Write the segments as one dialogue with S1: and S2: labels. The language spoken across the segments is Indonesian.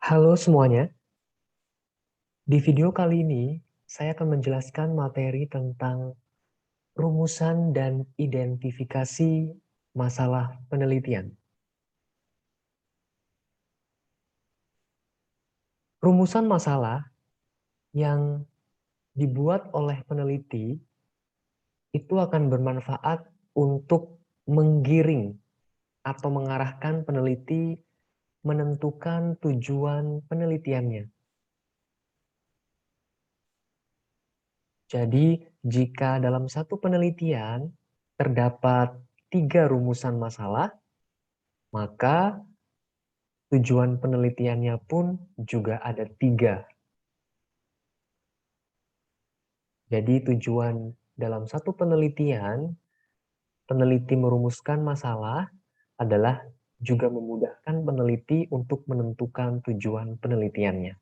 S1: Halo semuanya, di video kali ini saya akan menjelaskan materi tentang rumusan dan identifikasi masalah penelitian. Rumusan masalah yang dibuat oleh peneliti itu akan bermanfaat untuk menggiring atau mengarahkan peneliti menentukan tujuan penelitiannya. Jadi, jika dalam satu penelitian terdapat 3 rumusan masalah, maka tujuan penelitiannya pun juga ada 3. Jadi tujuan dalam satu penelitian, peneliti merumuskan masalah adalah juga memudahkan peneliti untuk menentukan tujuan penelitiannya.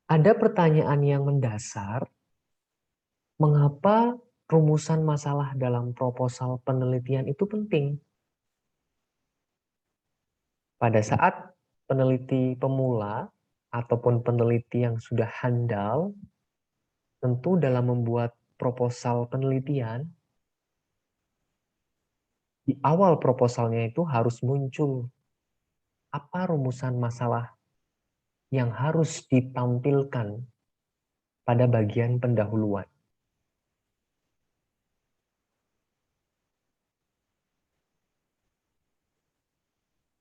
S1: Ada pertanyaan yang mendasar, mengapa rumusan masalah dalam proposal penelitian itu penting? Pada saat peneliti pemula ataupun peneliti yang sudah handal, tentu dalam membuat proposal penelitian, di awal proposalnya itu harus muncul apa rumusan masalah yang harus ditampilkan pada bagian pendahuluan.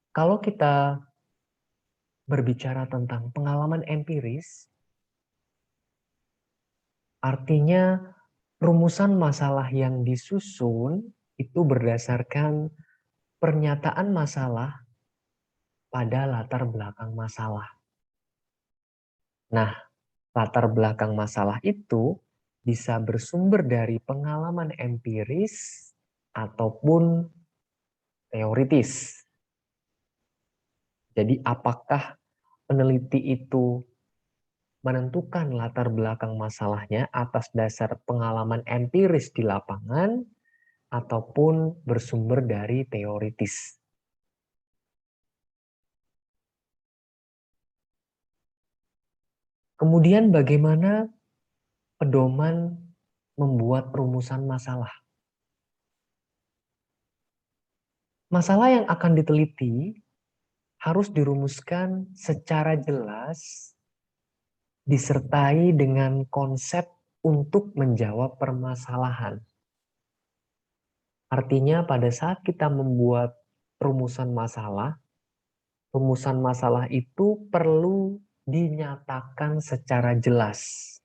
S1: Kalau kita berbicara tentang pengalaman empiris, artinya rumusan masalah yang disusun itu berdasarkan pernyataan masalah pada latar belakang masalah. Nah, latar belakang masalah itu bisa bersumber dari pengalaman empiris ataupun teoritis. Jadi apakah peneliti itu menentukan latar belakang masalahnya atas dasar pengalaman empiris di lapangan ataupun bersumber dari teoritis. Kemudian bagaimana pedoman membuat rumusan masalah? Masalah yang akan diteliti harus dirumuskan secara jelas, disertai dengan konsep untuk menjawab permasalahan. Artinya pada saat kita membuat rumusan masalah itu perlu dinyatakan secara jelas.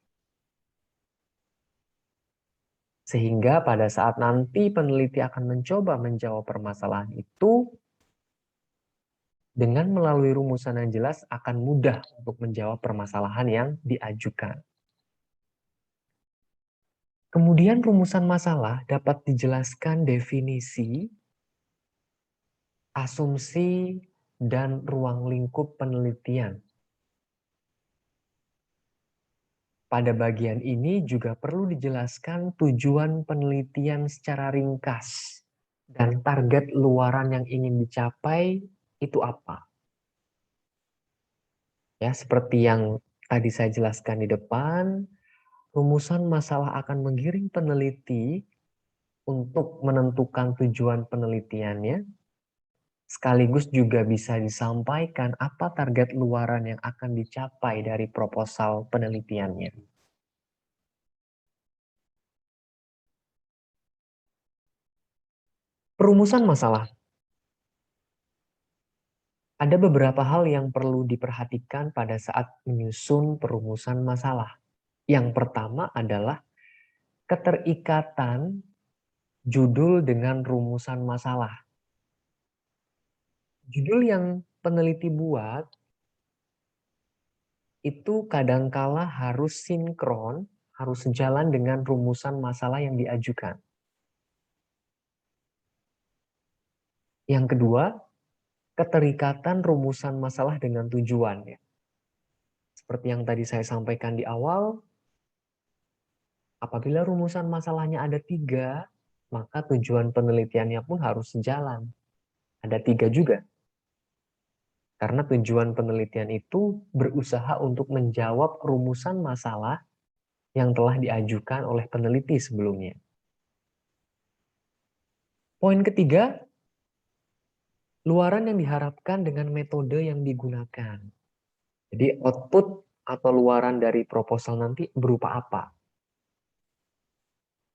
S1: Sehingga pada saat nanti peneliti akan mencoba menjawab permasalahan itu, dengan melalui rumusan yang jelas akan mudah untuk menjawab permasalahan yang diajukan. Kemudian rumusan masalah dapat dijelaskan definisi, asumsi, dan ruang lingkup penelitian. Pada bagian ini juga perlu dijelaskan tujuan penelitian secara ringkas dan target luaran yang ingin dicapai itu apa. Ya, seperti yang tadi saya jelaskan di depan, rumusan masalah akan menggiring peneliti untuk menentukan tujuan penelitiannya, sekaligus juga bisa disampaikan apa target luaran yang akan dicapai dari proposal penelitiannya. Perumusan masalah. Ada beberapa hal yang perlu diperhatikan pada saat menyusun perumusan masalah. Yang pertama adalah keterikatan judul dengan rumusan masalah. Judul yang peneliti buat itu kadangkala harus sinkron, harus sejalan dengan rumusan masalah yang diajukan. Yang kedua, keterikatan rumusan masalah dengan tujuan. Seperti yang tadi saya sampaikan di awal, apabila rumusan masalahnya ada 3, maka tujuan penelitiannya pun harus sejalan. Ada 3 juga. Karena tujuan penelitian itu berusaha untuk menjawab rumusan masalah yang telah diajukan oleh peneliti sebelumnya. Poin ketiga, luaran yang diharapkan dengan metode yang digunakan. Jadi output atau luaran dari proposal nanti berupa apa?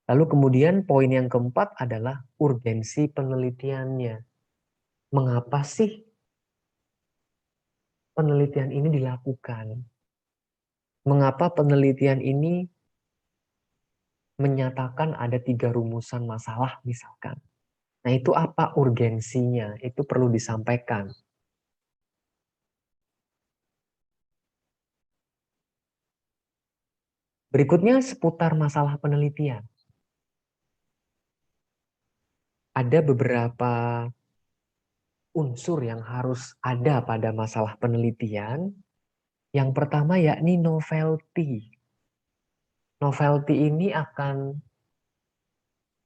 S1: Lalu kemudian poin yang keempat adalah urgensi penelitiannya. Mengapa sih penelitian ini dilakukan? Mengapa penelitian ini menyatakan ada 3 rumusan masalah misalkan? Nah, itu apa urgensinya? Itu perlu disampaikan. Berikutnya seputar masalah penelitian. Ada beberapa unsur yang harus ada pada masalah penelitian. Yang pertama yakni novelty. Novelty ini akan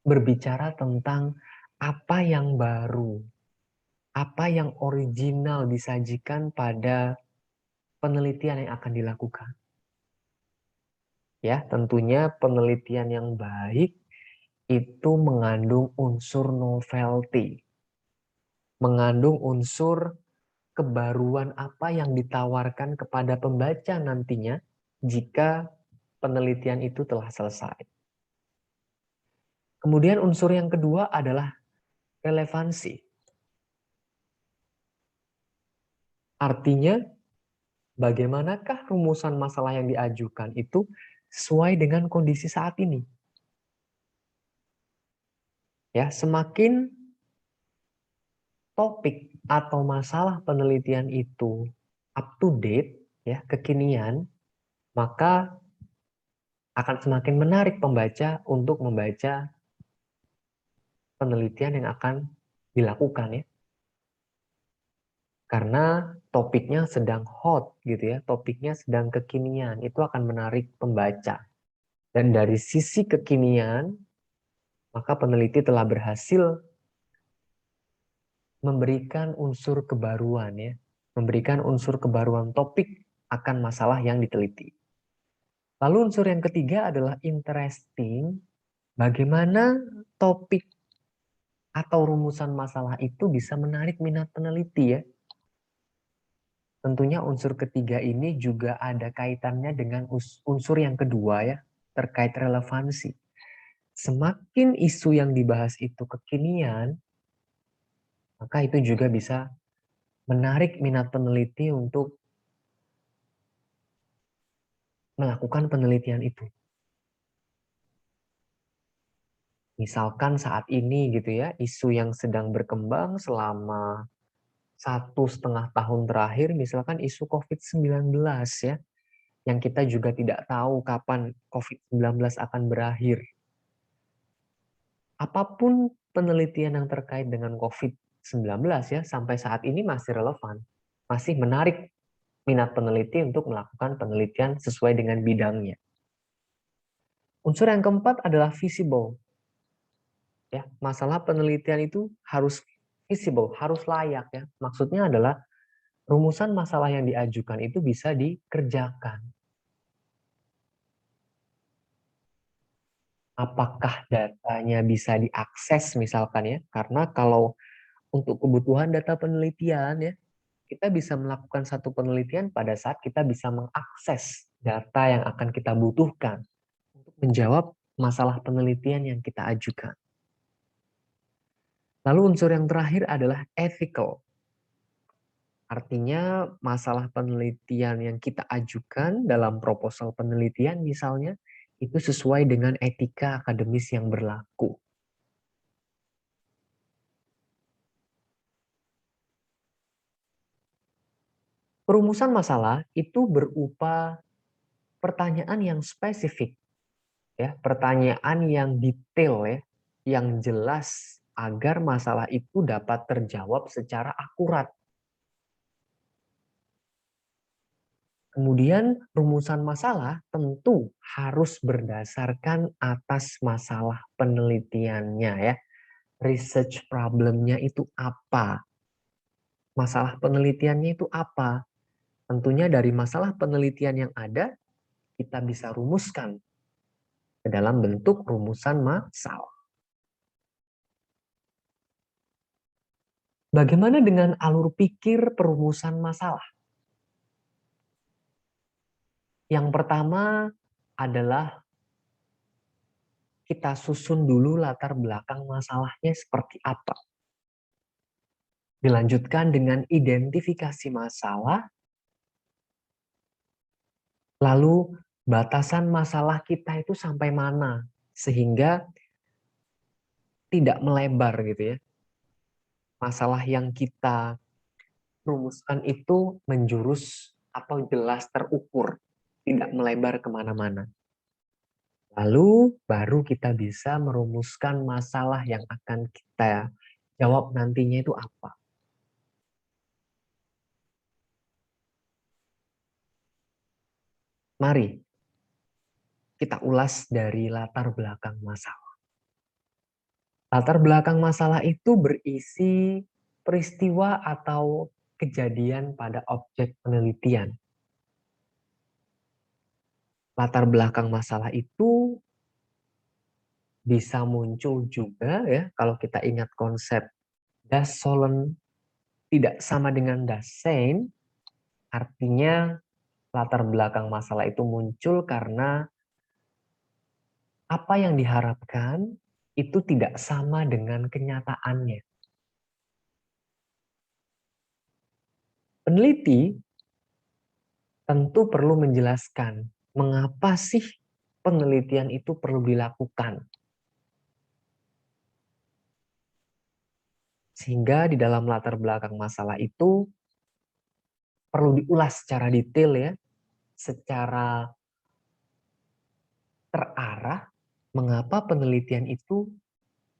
S1: berbicara tentang apa yang baru, apa yang original disajikan pada penelitian yang akan dilakukan. Ya, tentunya penelitian yang baik itu mengandung unsur novelty, mengandung unsur kebaruan apa yang ditawarkan kepada pembaca nantinya jika penelitian itu telah selesai. Kemudian unsur yang kedua adalah relevansi. Artinya, bagaimanakah rumusan masalah yang diajukan itu sesuai dengan kondisi saat ini? Ya, semakin topik atau masalah penelitian itu up to date, ya, kekinian, maka akan semakin menarik pembaca untuk membaca penelitian yang akan dilakukan, ya. Karena topiknya sedang hot gitu ya, topiknya sedang kekinian, itu akan menarik pembaca. Dan dari sisi kekinian, maka peneliti telah berhasil memberikan unsur kebaruan ya, memberikan unsur kebaruan topik akan masalah yang diteliti. Lalu unsur yang ketiga adalah interesting, bagaimana topik atau rumusan masalah itu bisa menarik minat peneliti ya. Tentunya unsur ketiga ini juga ada kaitannya dengan unsur yang kedua ya, terkait relevansi. Semakin isu yang dibahas itu kekinian, maka itu juga bisa menarik minat peneliti untuk melakukan penelitian itu. Misalkan saat ini gitu ya, isu yang sedang berkembang selama 1,5 tahun terakhir, misalkan isu COVID-19 ya, yang kita juga tidak tahu kapan COVID-19 akan berakhir. Apapun penelitian yang terkait dengan COVID-19 ya, sampai saat ini masih relevan, masih menarik minat peneliti untuk melakukan penelitian sesuai dengan bidangnya. Unsur yang keempat adalah visible. Ya, masalah penelitian itu harus visible, harus layak ya. Maksudnya adalah rumusan masalah yang diajukan itu bisa dikerjakan. Apakah datanya bisa diakses misalkan ya? Karena kalau untuk kebutuhan data penelitian ya, kita bisa melakukan satu penelitian pada saat kita bisa mengakses data yang akan kita butuhkan untuk menjawab masalah penelitian yang kita ajukan. Lalu unsur yang terakhir adalah ethical. Artinya masalah penelitian yang kita ajukan dalam proposal penelitian misalnya, itu sesuai dengan etika akademis yang berlaku. Perumusan masalah itu berupa pertanyaan yang spesifik, ya, pertanyaan yang detail ya, yang jelas agar masalah itu dapat terjawab secara akurat. Kemudian rumusan masalah tentu harus berdasarkan atas masalah penelitiannya ya. Research problemnya itu apa? masalah penelitiannya itu apa. Tentunya dari masalah penelitian yang ada, kita bisa rumuskan ke dalam bentuk rumusan masalah. Bagaimana dengan alur pikir perumusan masalah? Yang pertama adalah kita susun dulu latar belakang masalahnya seperti apa. Dilanjutkan dengan identifikasi masalah, lalu batasan masalah kita itu sampai mana, sehingga tidak melebar gitu ya. Masalah yang kita rumuskan itu menjurus atau jelas terukur, tidak melebar kemana-mana. Lalu baru kita bisa merumuskan masalah yang akan kita jawab nantinya itu apa. Mari kita ulas dari latar belakang masalah. Latar belakang masalah itu berisi peristiwa atau kejadian pada objek penelitian. Latar belakang masalah itu bisa muncul juga ya kalau kita ingat konsep das sollen tidak sama dengan das sein, artinya latar belakang masalah itu muncul karena apa yang diharapkan itu tidak sama dengan kenyataannya. Peneliti tentu perlu menjelaskan mengapa sih penelitian itu perlu dilakukan. Sehingga di dalam latar belakang masalah itu perlu diulas secara detail ya, secara terarah mengapa penelitian itu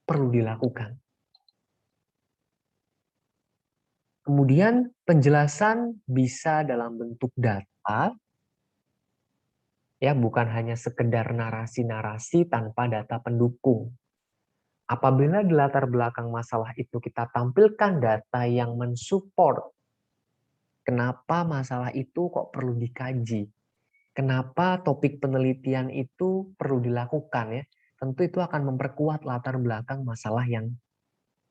S1: perlu dilakukan. Kemudian penjelasan bisa dalam bentuk data, ya bukan hanya sekedar narasi-narasi tanpa data pendukung. Apabila di latar belakang masalah itu kita tampilkan data yang mensupport kenapa masalah itu kok perlu dikaji, kenapa topik penelitian itu perlu dilakukan ya, tentu itu akan memperkuat latar belakang masalah yang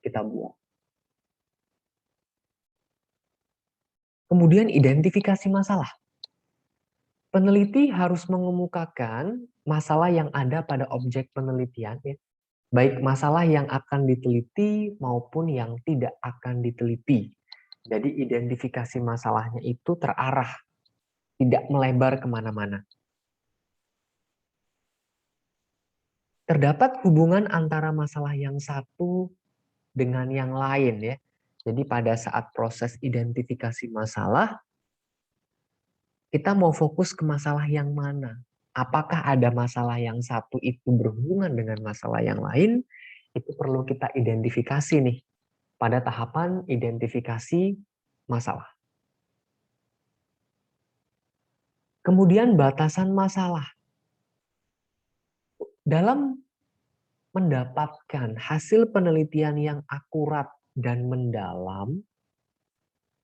S1: kita buat. Kemudian identifikasi masalah. Peneliti harus mengemukakan masalah yang ada pada objek penelitian, ya. Baik masalah yang akan diteliti maupun yang tidak akan diteliti. Jadi identifikasi masalahnya itu terarah, tidak melebar kemana-mana. Terdapat hubungan antara masalah yang satu dengan yang lain ya. Jadi pada saat proses identifikasi masalah, kita mau fokus ke masalah yang mana? Apakah ada masalah yang satu itu berhubungan dengan masalah yang lain? Itu perlu kita identifikasi nih pada tahapan identifikasi masalah. Kemudian batasan masalah. Dalam mendapatkan hasil penelitian yang akurat dan mendalam,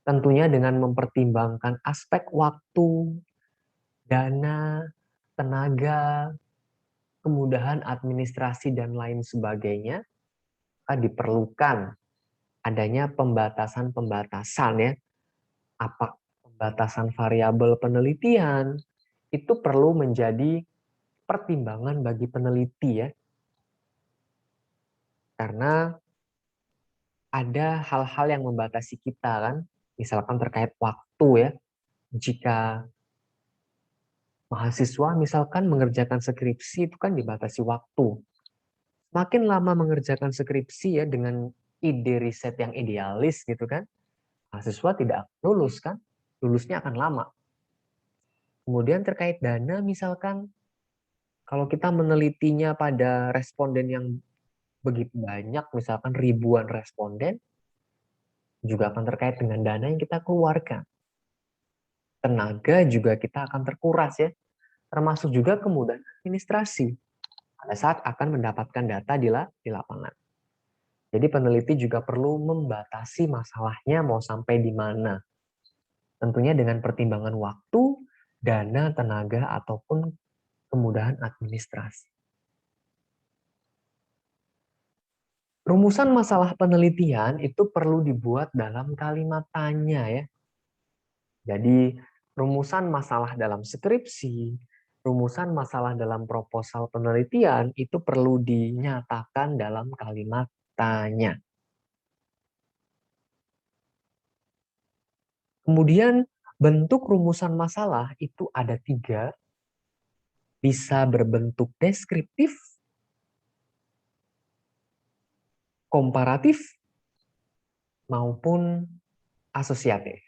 S1: tentunya dengan mempertimbangkan aspek waktu, dana, tenaga, kemudahan administrasi, dan lain sebagainya, diperlukan adanya pembatasan-pembatasan ya. Apa pembatasan variabel penelitian itu perlu menjadi pertimbangan bagi peneliti ya. Karena ada hal-hal yang membatasi kita kan, misalkan terkait waktu ya. Jika mahasiswa misalkan mengerjakan skripsi itu kan dibatasi waktu. Makin lama mengerjakan skripsi ya dengan ide riset yang idealis gitu kan, mahasiswa tidak lulus kan, lulusnya akan lama. Kemudian terkait dana misalkan, kalau kita menelitinya pada responden yang begitu banyak, misalkan ribuan responden, juga akan terkait dengan dana yang kita keluarkan. Tenaga juga kita akan terkuras ya, termasuk juga kemudahan administrasi pada saat akan mendapatkan data di lapangan. Jadi peneliti juga perlu membatasi masalahnya mau sampai di mana. Tentunya dengan pertimbangan waktu, dana, tenaga, ataupun kemudahan administrasi. Rumusan masalah penelitian itu perlu dibuat dalam kalimat tanya ya. Jadi rumusan masalah dalam skripsi, rumusan masalah dalam proposal penelitian itu perlu dinyatakan dalam kalimat tanya. Kemudian bentuk rumusan masalah itu ada 3, bisa berbentuk deskriptif, komparatif, maupun asosiatif.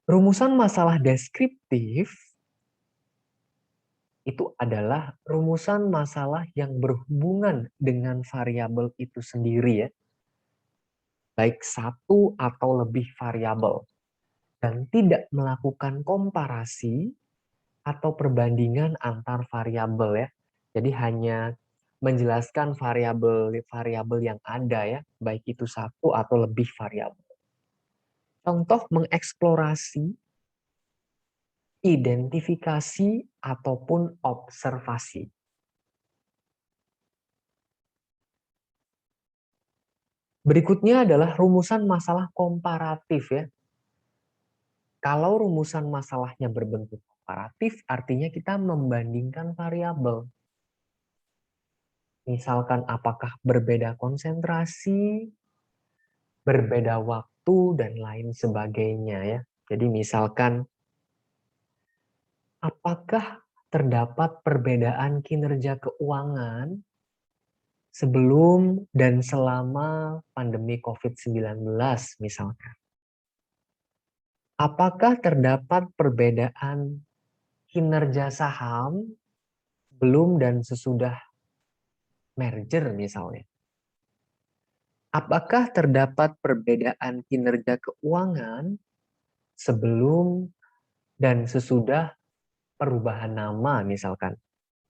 S1: Rumusan masalah deskriptif itu adalah rumusan masalah yang berhubungan dengan variabel itu sendiri ya, baik satu atau lebih variabel, dan tidak melakukan komparasi atau perbandingan antar variabel ya. Jadi hanya menjelaskan variabel-variabel yang ada ya, baik itu satu atau lebih variabel. Contoh mengeksplorasi, identifikasi, ataupun observasi. Berikutnya adalah rumusan masalah komparatif ya. Kalau rumusan masalahnya berbentuk komparatif, artinya kita membandingkan variabel. Misalkan apakah berbeda konsentrasi, berbeda waktu, dan lain sebagainya ya. Jadi misalkan apakah terdapat perbedaan kinerja keuangan sebelum dan selama pandemi COVID-19 misalkan. Apakah terdapat perbedaan kinerja saham sebelum dan sesudah merger misalnya? Apakah terdapat perbedaan kinerja keuangan sebelum dan sesudah perubahan nama misalkan?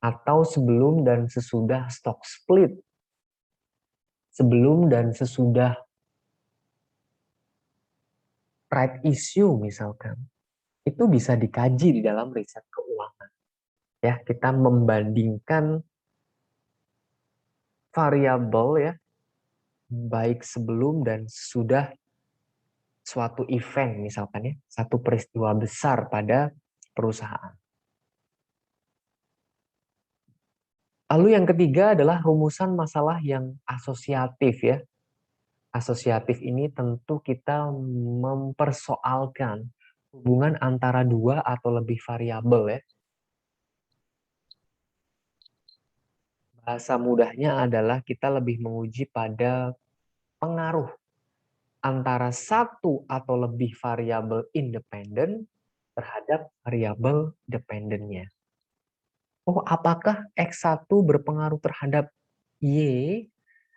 S1: Atau sebelum dan sesudah stock split? Sebelum dan sesudah right issue misalkan? Itu bisa dikaji di dalam riset keuangan. Ya, kita membandingkan variabel ya, baik sebelum dan sesudah suatu event misalkan ya, satu peristiwa besar pada perusahaan. Lalu yang ketiga adalah rumusan masalah yang asosiatif ya. Asosiatif ini tentu kita mempersoalkan hubungan antara dua atau lebih variabel ya. Bahasa mudahnya adalah kita lebih menguji pada pengaruh antara satu atau lebih variabel independen terhadap variabel dependennya. Oh, apakah X1 berpengaruh terhadap Y?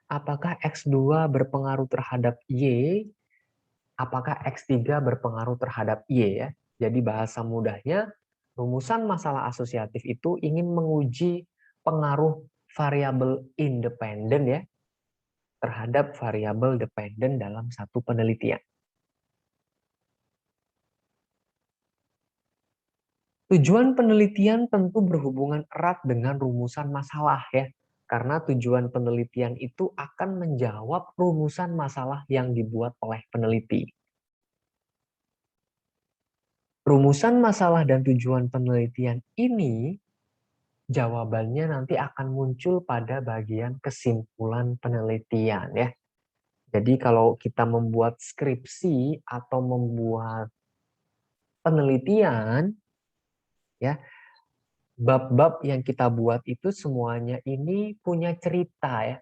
S1: Apakah X2 berpengaruh terhadap Y? Apakah X3 berpengaruh terhadap Y ya? Jadi bahasa mudahnya, rumusan masalah asosiatif itu ingin menguji pengaruh variabel independen ya terhadap variabel dependen dalam satu penelitian. Tujuan penelitian tentu berhubungan erat dengan rumusan masalah ya. Karena tujuan penelitian itu akan menjawab rumusan masalah yang dibuat oleh peneliti. Rumusan masalah dan tujuan penelitian ini jawabannya nanti akan muncul pada bagian kesimpulan penelitian ya. Jadi kalau kita membuat skripsi atau membuat penelitian ya, bab-bab yang kita buat itu semuanya ini punya cerita ya.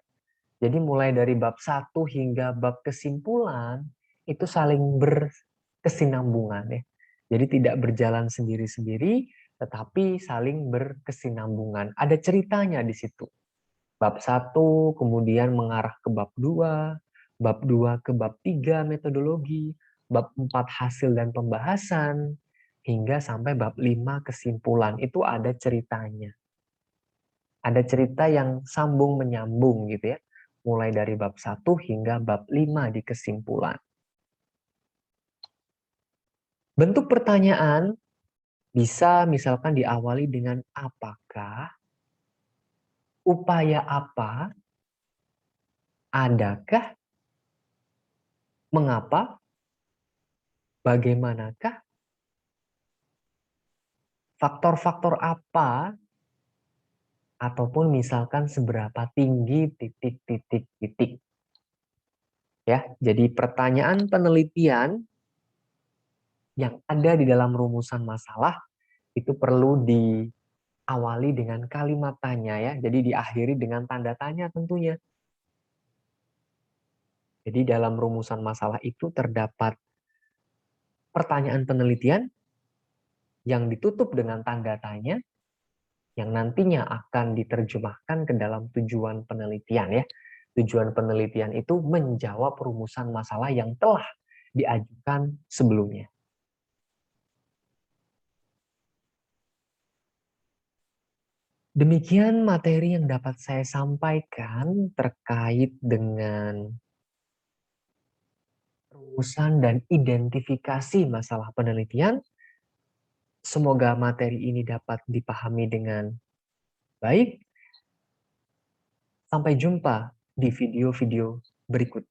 S1: Jadi mulai dari bab 1 hingga bab kesimpulan itu saling berkesinambungan ya. Jadi tidak berjalan sendiri-sendiri tetapi saling berkesinambungan. Ada ceritanya di situ. Bab 1 kemudian mengarah ke bab 2, bab 2 ke bab 3 metodologi, bab 4 hasil dan pembahasan, hingga sampai bab 5 kesimpulan. Itu ada ceritanya. Ada cerita yang sambung menyambung gitu ya. Mulai dari bab 1 hingga bab 5 di kesimpulan. Bentuk pertanyaan bisa misalkan diawali dengan apakah, upaya apa, adakah, mengapa, bagaimanakah, faktor-faktor apa, ataupun misalkan seberapa tinggi titik-titik-titik. Ya, jadi pertanyaan penelitian yang ada di dalam rumusan masalah itu perlu diawali dengan kalimat tanya ya. Jadi diakhiri dengan tanda tanya tentunya. Jadi dalam rumusan masalah itu terdapat pertanyaan penelitian yang ditutup dengan tanda tanya yang nantinya akan diterjemahkan ke dalam tujuan penelitian ya. Tujuan penelitian itu menjawab rumusan masalah yang telah diajukan sebelumnya. Demikian materi yang dapat saya sampaikan terkait dengan rumusan dan identifikasi masalah penelitian. Semoga materi ini dapat dipahami dengan baik. Sampai jumpa di video-video berikut.